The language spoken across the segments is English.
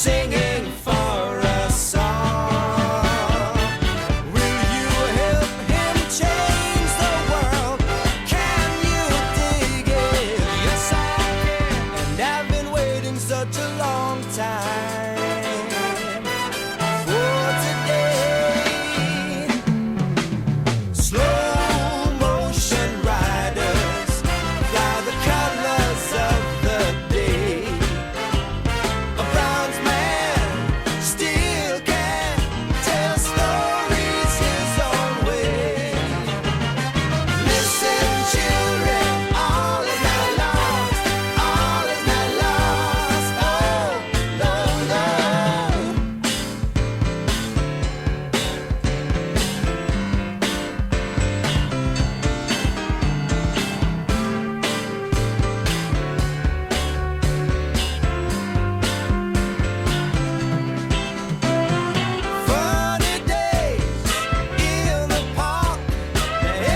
singing for a song. Will you help him change the world? Can you dig it? Yes, I can. And I've been waiting such a long time for today. Slow motion riders fly the colors of the day. A bronze man still can tell stories his own way. Listen, children, all is not lost. All is not lost. Oh, no, no. Funny days in the park.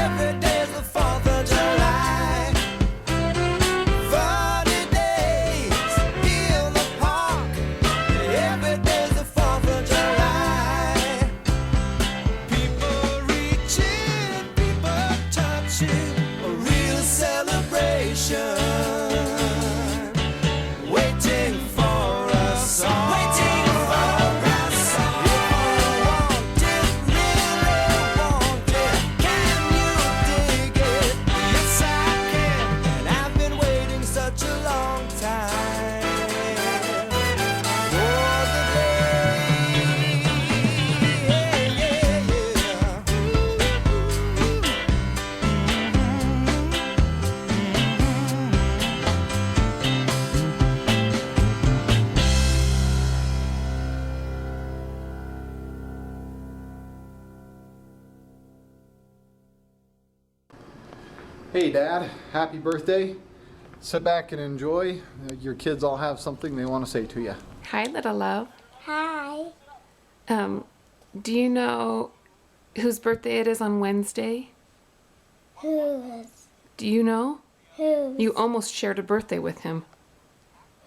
Every day's the 4th of July. Funny days in the park. Every day's the 4th of July. People reaching, people touching. A real celebration. Waiting for a song. Waiting for a song. If you want it, really want it, can you dig it? Yes, I can. And I've been waiting such a long time for the day. Yeah, yeah, yeah. Hey Dad, happy birthday. Sit back and enjoy. Your kids all have something they want to say to you. Hi, little love. Hi. Do you know whose birthday it is on Wednesday? Who's? Do you know? Who's? You almost shared a birthday with him.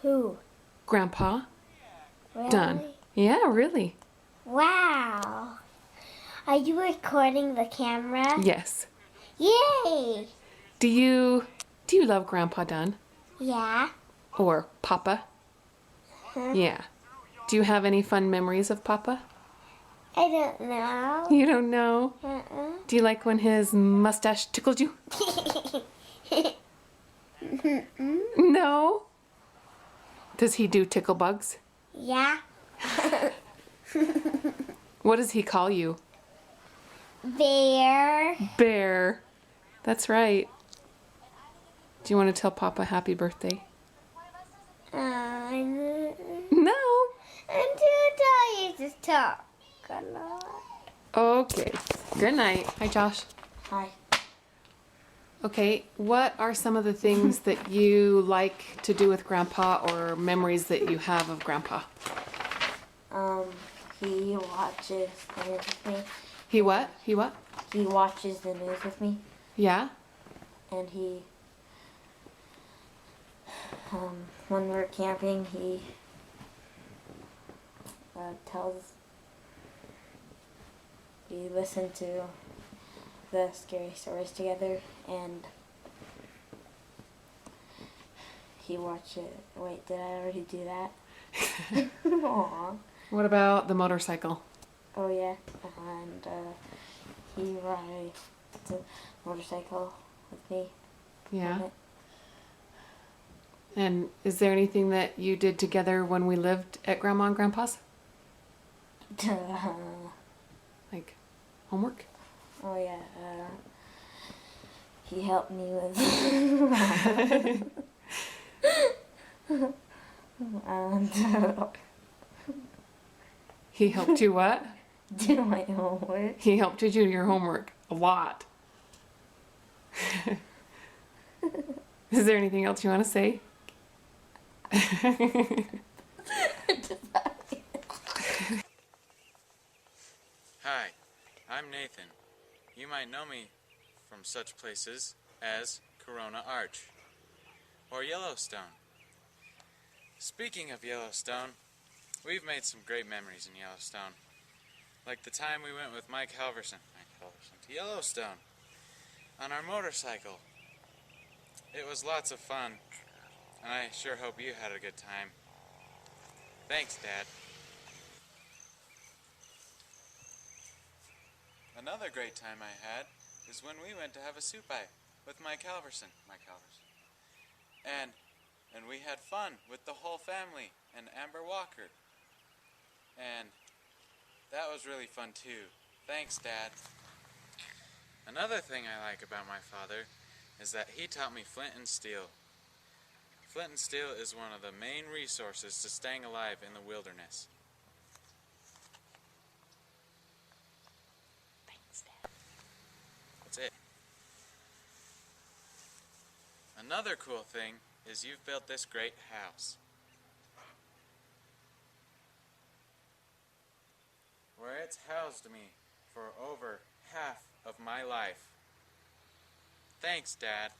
Who? Grandpa? Really? Done. Yeah, really. Wow. Are you recording the camera? Yes. Yay! Do you love Grandpa Dunn? Yeah. Or Papa? Huh? Yeah. Do you have any fun memories of Papa? I don't know. You don't know? Uh-uh. Do you like when his mustache tickled you? No? Does he do tickle bugs? Yeah. What does he call you? Bear. Bear. That's right. Do you want to tell Papa happy birthday? I'm No. too tired to talk a lot. Okay. Good night. Hi, Josh. Hi. Okay, what are some of the things that you like to do with Grandpa or memories that you have of Grandpa? He watches the news with me. He what? He what? He watches the news with me, Yeah? and he, when we're camping, he we listen to the scary stories together, and he watches. Wait, did I already do that? Aw. What about the motorcycle? Oh yeah, and he rides the motorcycle with me. Yeah. on it. And is there anything that you did together when we lived at Grandma and Grandpa's? Like homework? Oh yeah, he helped me with and He helped you what? do my homework. He helped you do your homework a lot. Is there anything else you want to say? Hi, I'm Nathan. You might know me from such places as Corona Arch or Yellowstone. Speaking of Yellowstone, We've made some great memories in Yellowstone. Like the time we went with Mike Halverson to Yellowstone on our motorcycle. It was lots of fun, and I sure hope you had a good time. Thanks, Dad. Another great time I had is when we went to have a soup bite with Mike Halverson. And we had fun with the whole family and Amber Walker. And that was really fun too. Thanks, Dad. Another thing I like about my father is that he taught me flint and steel. Flint and steel is one of the main resources to staying alive in the wilderness. Thanks, Dad. That's it. Another cool thing is you've built this great house, where it's housed me for over half of my life. Thanks, Dad.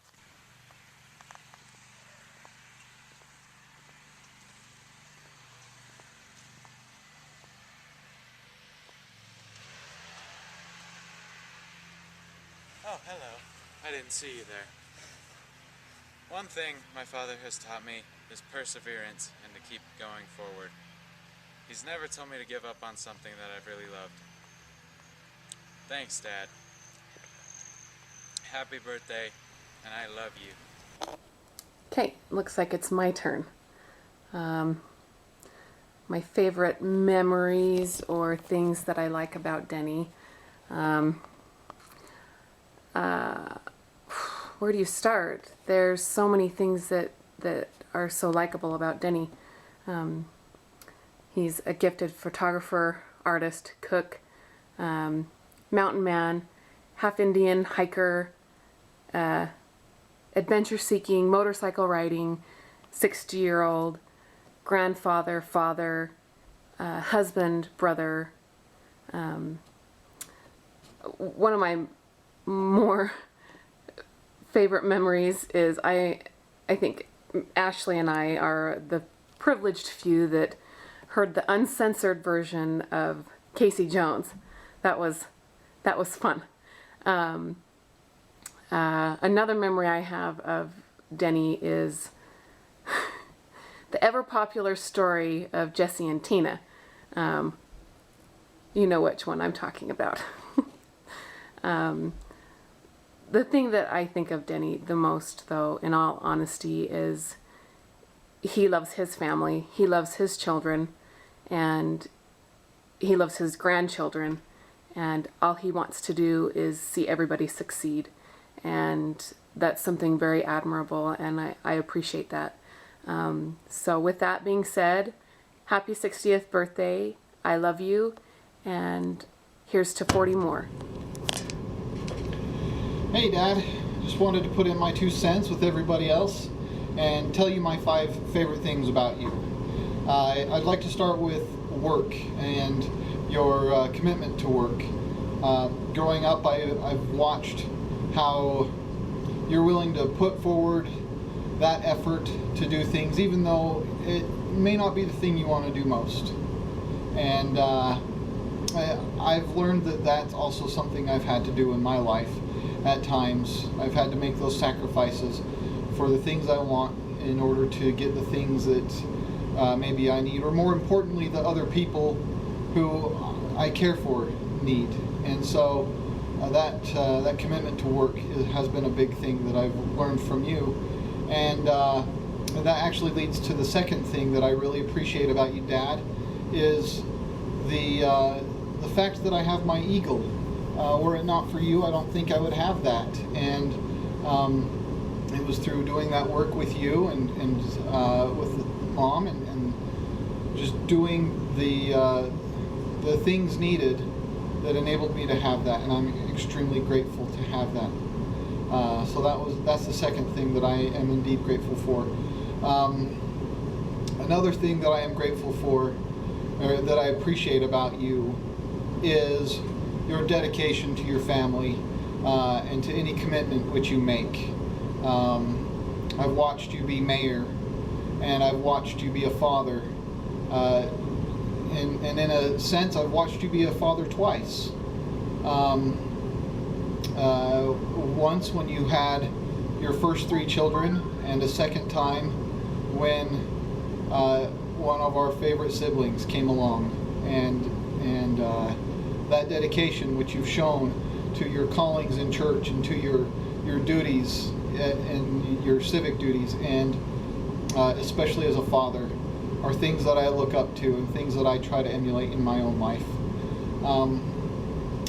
Oh, hello. I didn't see you there. One thing my father has taught me is perseverance and to keep going forward. He's never told me to give up on something that I've really loved. Thanks, Dad. Happy birthday, and I love you. Okay, looks like it's my turn. My favorite memories or things that I like about Denny. Where do you start? There's so many things that are so likable about Denny. He's a gifted photographer, artist, cook, mountain man, half Indian, hiker, adventure-seeking, motorcycle riding, 60-year-old, grandfather, father, husband, brother. One of my more favorite memories is I think Ashley and I are the privileged few that heard the uncensored version of Casey Jones. That was fun. Another memory I have of Denny is the ever popular story of Jesse and Tina. You know which one I'm talking about. The thing that I think of Denny the most, though, in all honesty, is he loves his family, he loves his children, and he loves his grandchildren, and all he wants to do is see everybody succeed. And that's something very admirable, and I appreciate that. So with that being said, happy 60th birthday, I love you, and here's to 40 more. Hey Dad, just wanted to put in my 2 cents with everybody else and tell you my 5 favorite things about you. I'd like to start with work and your commitment to work. Growing up, I've watched how you're willing to put forward that effort to do things even though it may not be the thing you want to do most. And I've learned that that's also something I've had to do in my life. At times, I've had to make those sacrifices for the things I want in order to get the things that maybe I need, or more importantly, the other people who I care for need. And so that commitment to work has been a big thing that I've learned from you. And that actually leads to the second thing that I really appreciate about you, Dad, is the fact that I have my eagle. Were it not for you, I don't think I would have that. And it was through doing that work with you and with Mom and just doing the things needed that enabled me to have that, and I'm extremely grateful to have that. So that's the second thing that I am indeed grateful for. Another thing that I am grateful for, or that I appreciate about you, is your dedication to your family and to any commitment which you make. I've watched you be mayor, and I've watched you be a father. and in a sense, I've watched you be a father twice. Once when you had your first 3 children, and a second time when one of our favorite siblings came along, and that dedication which you've shown to your callings in church and to your duties and your civic duties, and especially as a father, are things that I look up to and things that I try to emulate in my own life.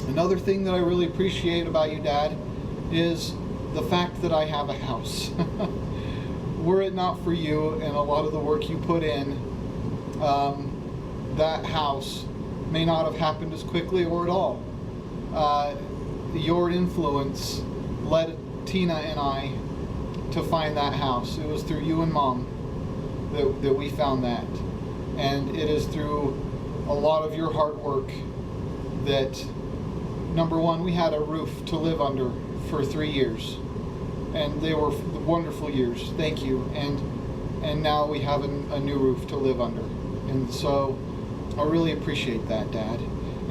Another thing that I really appreciate about you, Dad, is the fact that I have a house. Were it not for you and a lot of the work you put in, that house may not have happened as quickly or at all. Your influence led Tina and I to find that house. It was through you and Mom that we found that. And it is through a lot of your hard work that, number one, we had a roof to live under for 3 years. And they were wonderful years. Thank you. And now we have a new roof to live under. And so I really appreciate that, Dad.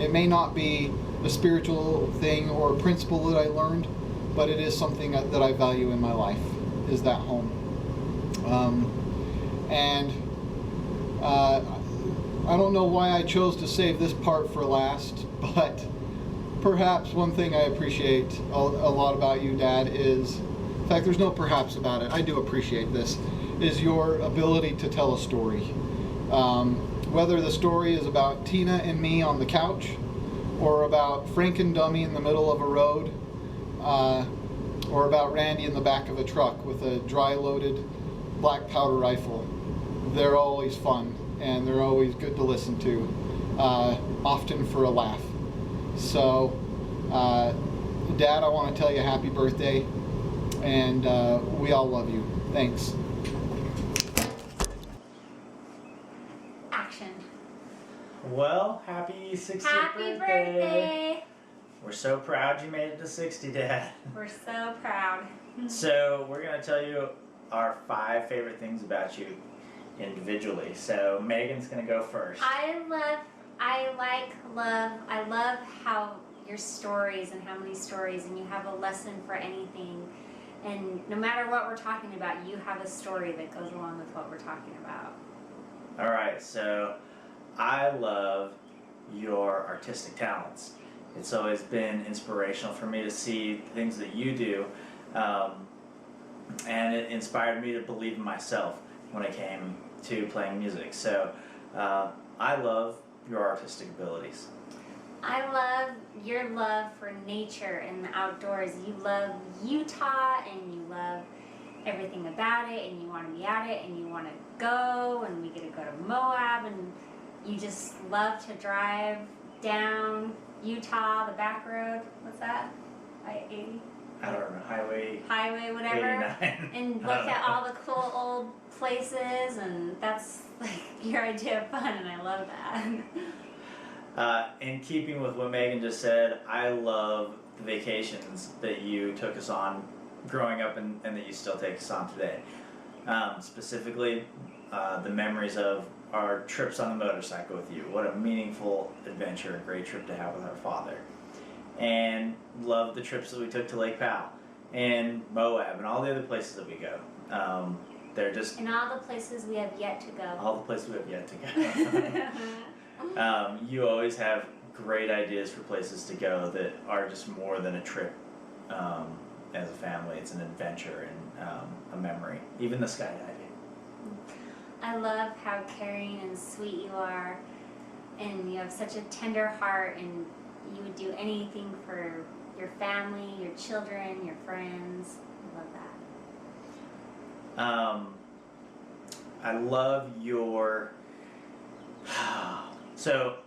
It may not be a spiritual thing or a principle that I learned, but it is something that I value in my life, is that home. I don't know why I chose to save this part for last, but perhaps one thing I appreciate a lot about you, Dad, is, in fact, there's no perhaps about it, I do appreciate this, is your ability to tell a story. Whether the story is about Tina and me on the couch, or about Frank and Dummy in the middle of a road, or about Randy in the back of a truck with a dry-loaded black powder rifle, they're always fun, and they're always good to listen to, often for a laugh. So, Dad, I want to tell you happy birthday, and we all love you. Thanks. Action. Well, happy 60th Happy birthday! We're so proud you made it to 60, Dad. We're so proud. So we're going to tell you our 5 favorite things about you individually. So Megan's going to go first. I love how your stories and how many stories, and you have a lesson for anything. And no matter what we're talking about, you have a story that goes along with what we're talking about. All right, so I love your artistic talents. It's always been inspirational for me to see things that you do, and it inspired me to believe in myself when it came to playing music. So I love your artistic abilities. I love your love for nature and the outdoors. You love Utah and you love everything about it, and you want to be at it, and you want to go, and we get to go to Moab, and you just love to drive down Utah, the back road. What's that? I-80? I don't know, Highway, whatever. 89. And look at all the cool old places, and that's like your idea of fun, and I love that. In keeping with what Megan just said, I love the vacations that you took us on growing up and that you still take us on today. Specifically, the memories of our trips on the motorcycle with you. What a meaningful adventure, a great trip to have with our father. And love the trips that we took to Lake Powell and Moab and all the other places that we go. They're just And all the places we have yet to go. all the places we have yet to go. You always have great ideas for places to go that are just more than a trip as a family. It's an adventure and a memory. Even the skydiving. I love how caring and sweet you are, and you have such a tender heart, and you would do anything for your family, your children, your friends. I love that. I love your. So,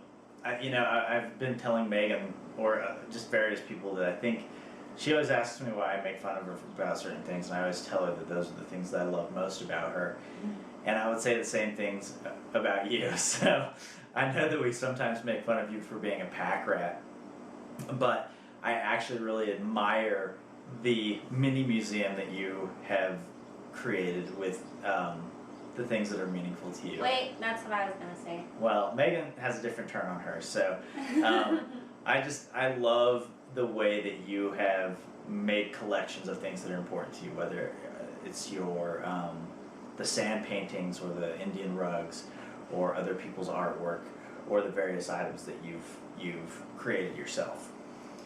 I've been telling Megan, or just various people, that I think she always asks me why I make fun of her about certain things, and I always tell her that those are the things that I love most about her. And I would say the same things about you. So I know that we sometimes make fun of you for being a pack rat, but I actually really admire the mini museum that you have created with the things that are meaningful to you. Wait, that's what I was gonna say. Well, Megan has a different turn on her, so I love the way that you have made collections of things that are important to you, whether it's your the sand paintings or the Indian rugs or other people's artwork or the various items that you've created yourself.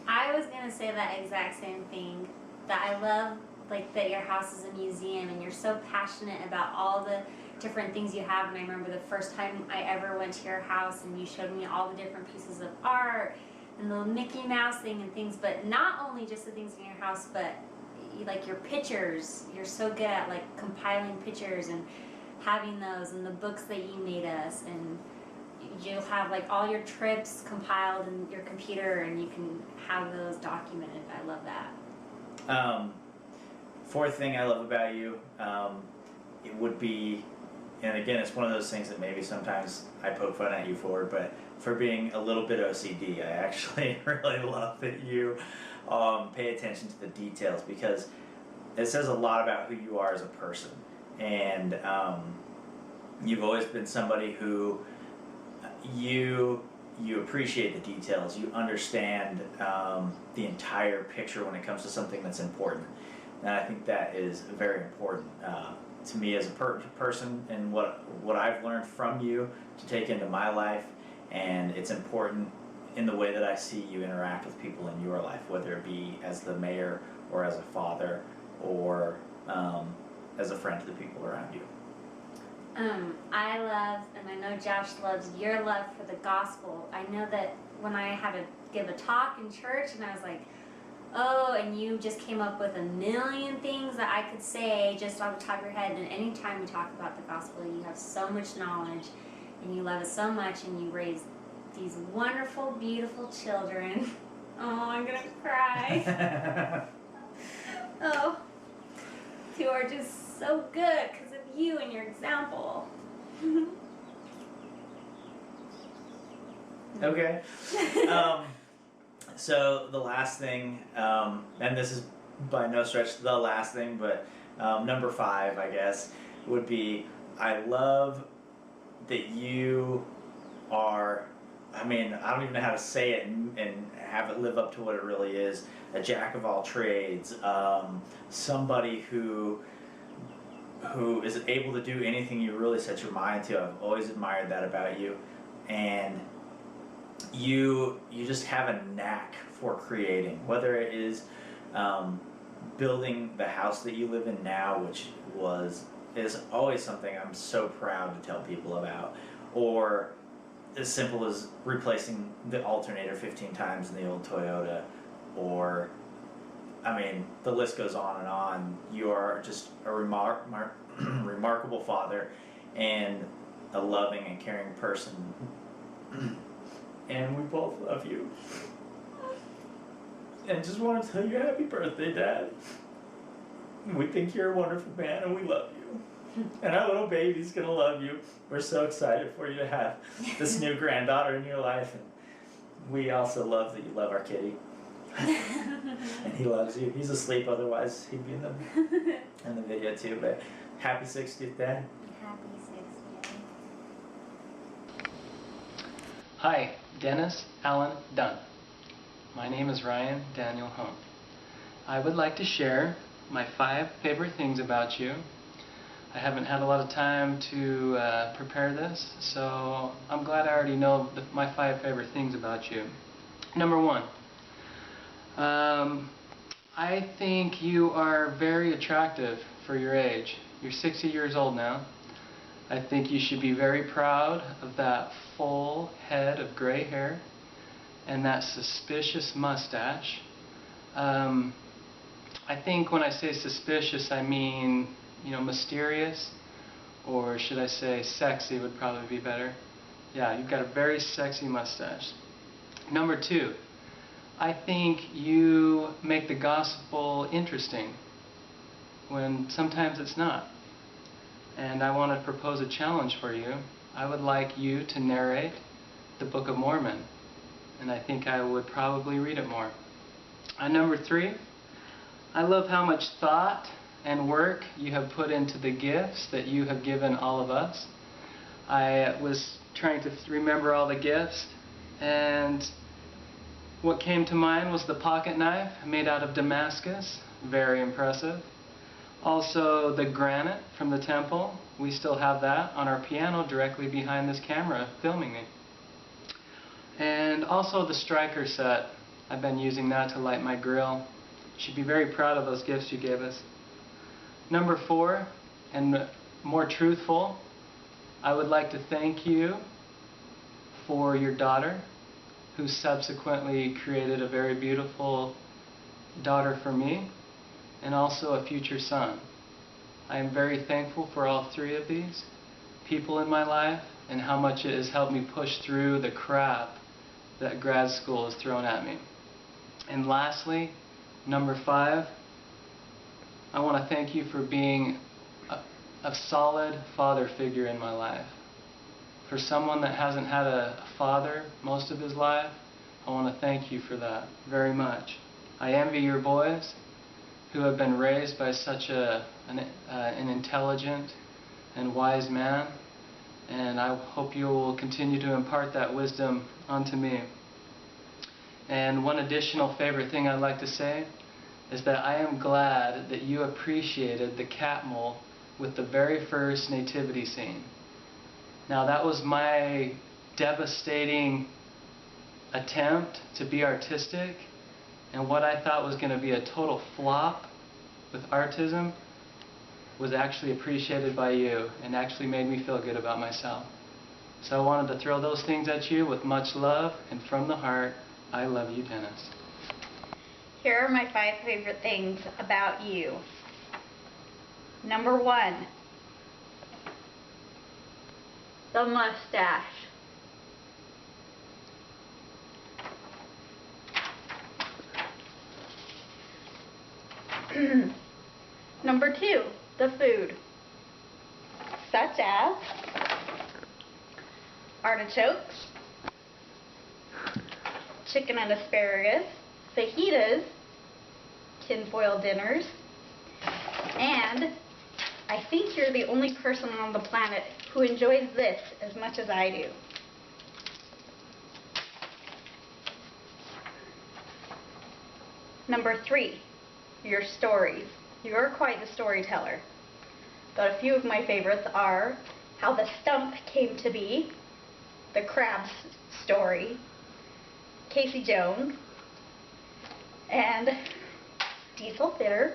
I was gonna say that exact same thing. That I love, like, that your house is a museum and you're so passionate about all the different things you have. And I remember the first time I ever went to your house and you showed me all the different pieces of art and the Mickey Mouse thing and things. But not only just the things in your house, but like your pictures. You're so good at like compiling pictures and having those, and the books that you made us, and you'll have like all your trips compiled in your computer and you can have those documented. I love that. Fourth thing I love about you, it would be, and again, it's one of those things that maybe sometimes I poke fun at you for, but for being a little bit OCD, I actually really love that you pay attention to the details, because it says a lot about who you are as a person. And you've always been somebody who you appreciate the details. You understand the entire picture when it comes to something that's important, and I think that is very important to me as a person, and what I've learned from you to take into my life. And it's important in the way that I see you interact with people in your life, whether it be as the mayor or as a father or as a friend to the people around you. I love, and I know Josh loves, your love for the gospel. I know that when I had to give a talk in church and I was like, oh, and you just came up with a million things that I could say just off the top of your head. And anytime we talk about the gospel, you have so much knowledge and you love us so much, and you raise these wonderful, beautiful children. Oh, I'm gonna cry. Oh, who are just so good because of you and your example. Okay. So the last thing, and this is by no stretch the last thing, but number 5, I guess, would be, I love that you are, I mean, I don't even know how to say it and have it live up to what it really is, a jack of all trades, somebody who is able to do anything you really set your mind to. I've always admired that about you. And you just have a knack for creating, whether it is building the house that you live in now, which is always something I'm so proud to tell people about, or as simple as replacing the alternator 15 times in the old Toyota, or, I mean, the list goes on and on. You are just a remarkable father and a loving and caring person. And we both love you. And just want to tell you happy birthday, Dad. We think you're a wonderful man and we love you. And our little baby's gonna love you. We're so excited for you to have this new granddaughter in your life. And we also love that you love our kitty. And he loves you. He's asleep, otherwise he'd be in the video too. But happy 60th, Dad. Happy 60th. Hi, Dennis Allen Dunn. My name is Ryan Daniel Hone. I would like to share my 5 favorite things about you. I haven't had a lot of time to prepare this, so I'm glad I already know my 5 favorite things about you. Number 1, I think you are very attractive for your age. You're 60 years old now. I think you should be very proud of that full head of gray hair and that suspicious mustache. I think when I say suspicious, I mean, you know, mysterious, or should I say sexy would probably be better. Yeah, you've got a very sexy mustache. Number 2, I think you make the gospel interesting when sometimes it's not. And I want to propose a challenge for you. I would like you to narrate the Book of Mormon, and I think I would probably read it more. Number 3, I love how much thought and work you have put into the gifts that you have given all of us. I was trying to remember all the gifts, and what came to mind was the pocket knife made out of Damascus, very impressive. Also the granite from the temple, we still have that on our piano directly behind this camera filming me. And also the striker set, I've been using that to light my grill. Should be very proud of those gifts you gave us. Number 4, and more truthful, I would like to thank you for your daughter, who subsequently created a very beautiful daughter for me, and also a future son. I am very thankful for all 3 of these people in my life and how much it has helped me push through the crap that grad school has thrown at me. And lastly, number 5, I want to thank you for being a solid father figure in my life. For someone that hasn't had a father most of his life, I want to thank you for that very much. I envy your boys who have been raised by such an intelligent and wise man, and I hope you will continue to impart that wisdom onto me. And one additional favorite thing I'd like to say is that I am glad that you appreciated the Catmull with the very first nativity scene. Now that was my devastating attempt to be artistic, and what I thought was going to be a total flop with artism was actually appreciated by you and actually made me feel good about myself. So I wanted to throw those things at you with much love, and from the heart, I love you, Dennis. Here are my 5 favorite things about you. Number 1, the mustache. Number 2, the food, such as artichokes, chicken and asparagus, fajitas, tinfoil dinners, and I think you're the only person on the planet who enjoys this as much as I do. Number 3, your stories. You're quite the storyteller. But a few of my favorites are how the stump came to be, the crab's story, Casey Jones, and Diesel Fitter.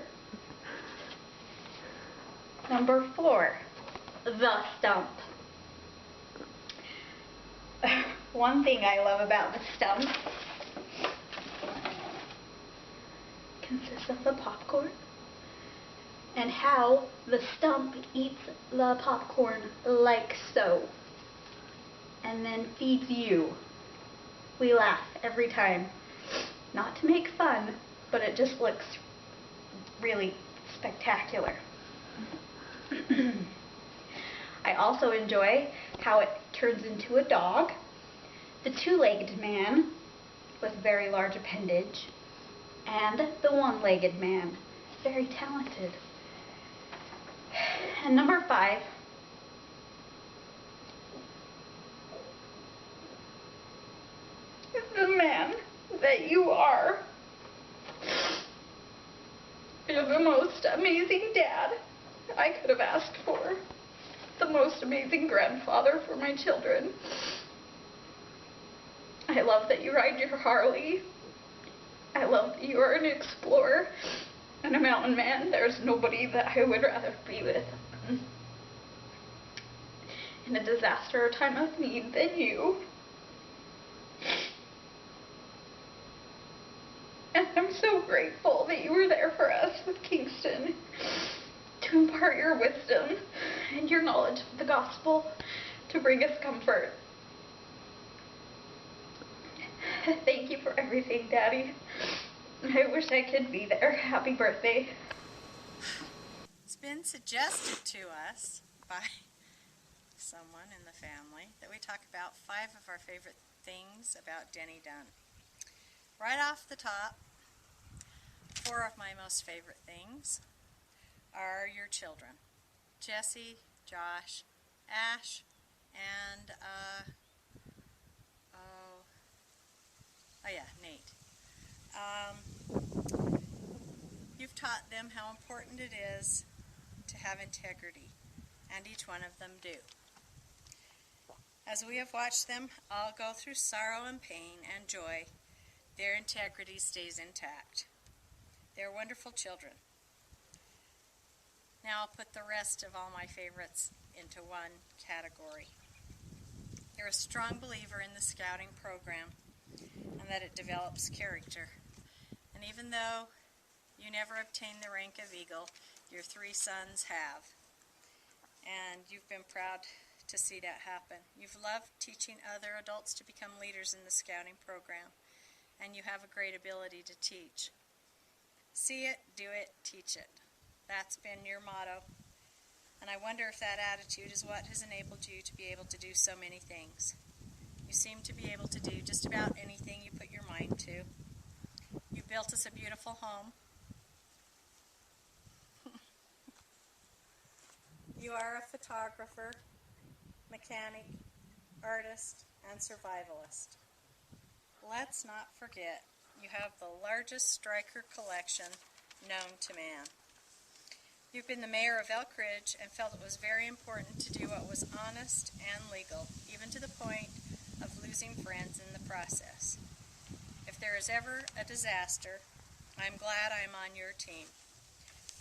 Number 4, the stump. One thing I love about the stump consists of the popcorn and how the stump eats the popcorn like so and then feeds you. We laugh every time. Not to make fun, but it just looks really spectacular. I also enjoy how it turns into a dog, the 2-legged man with very large appendage, and the 1-legged man, very talented. And number 5, the man that you are. You're the most amazing dad I could have asked for. The most amazing grandfather for my children. I love that you ride your Harley. I love that you are an explorer and a mountain man. There's nobody that I would rather be with in a disaster or time of need than you. And I'm so grateful that you were there for us with Kingston to impart your wisdom and your knowledge of the gospel to bring us comfort. Thank you for everything, Daddy. I wish I could be there. Happy birthday. It's been suggested to us by someone in the family that we talk about 5 of our favorite things about Denny Dunn. Right off the top, 4 of my most favorite things are your children. Jesse, Josh, Ash, and, Nate. You've taught them how important it is to have integrity, and each one of them do. As we have watched them all go through sorrow and pain and joy, their integrity stays intact. They're wonderful children. Now I'll put the rest of all my favorites into one category. They're a strong believer in the scouting program and that it develops character. And even though you never obtained the rank of Eagle, your 3 sons have. And you've been proud to see that happen. You've loved teaching other adults to become leaders in the scouting program, and you have a great ability to teach. See it, do it, teach it. That's been your motto. And I wonder if that attitude is what has enabled you to be able to do so many things. You seem to be able to do just about anything you put your mind to. You built us a beautiful home. You are a photographer, mechanic, artist, and survivalist. Let's not forget, you have the largest striker collection known to man. You've been the mayor of Elk Ridge and felt it was very important to do what was honest and legal, even to the point of losing friends in the process. If there is ever a disaster, I'm glad I'm on your team.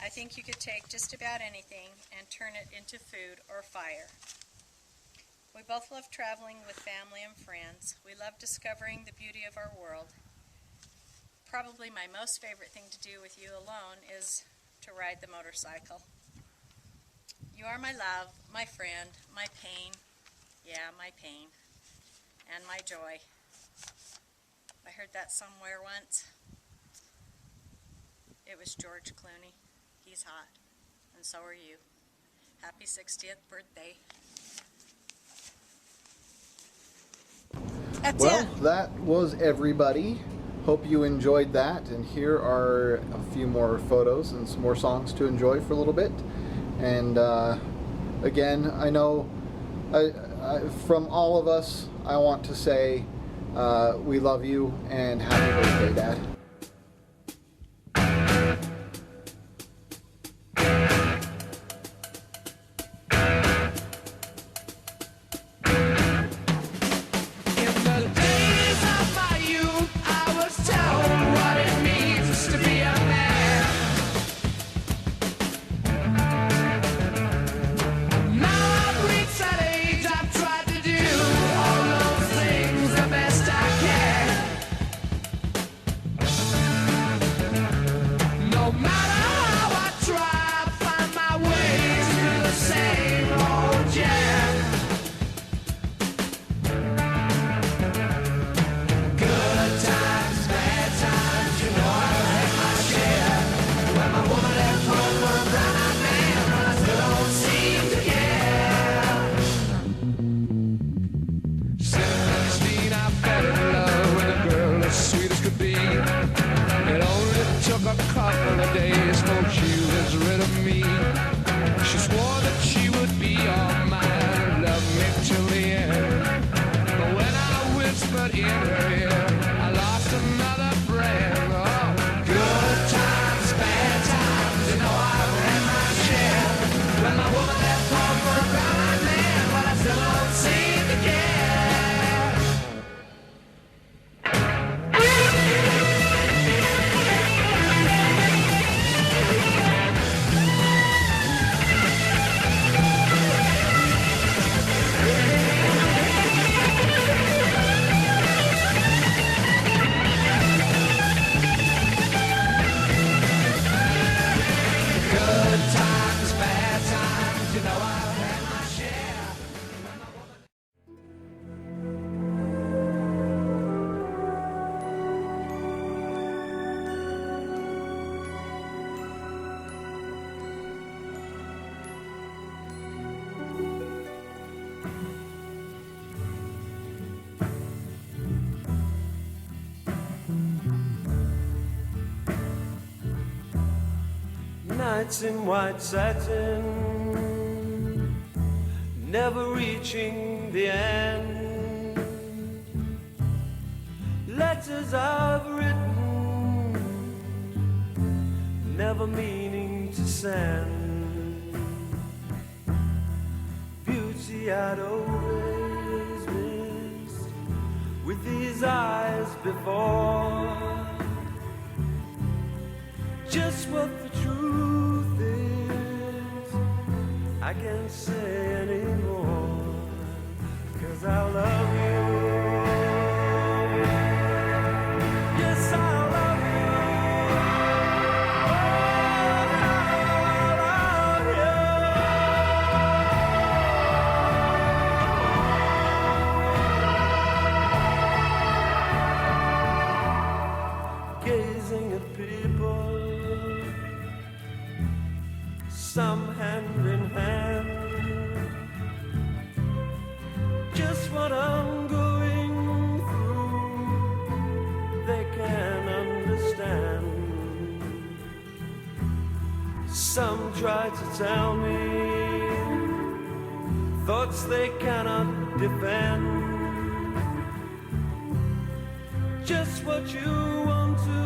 I think you could take just about anything and turn it into food or fire. We both love traveling with family and friends. We love discovering the beauty of our world. Probably my most favorite thing to do with you alone is to ride the motorcycle. You are my love, my friend, my pain, my pain, and my joy. I heard that somewhere once. It was George Clooney. He's hot, and so are you. Happy 60th birthday. That's Well, it. that was everybody. Hope you enjoyed that, and here are a few more photos and some more songs to enjoy for a little bit. And again, I know from all of us, I want to say we love you and happy birthday, Dad. nights in white satin, never reaching the end. Letters I've written, never meaning to send. Beauty I'd always missed with these eyes before. Just what the truth is, I can't say anymore, 'cause I love you. Yes, I love you. Oh, I love you. Gazing at people, some hand in hand, just what I'm going through, they can understand. Some try to tell me thoughts they cannot defend, just what you want to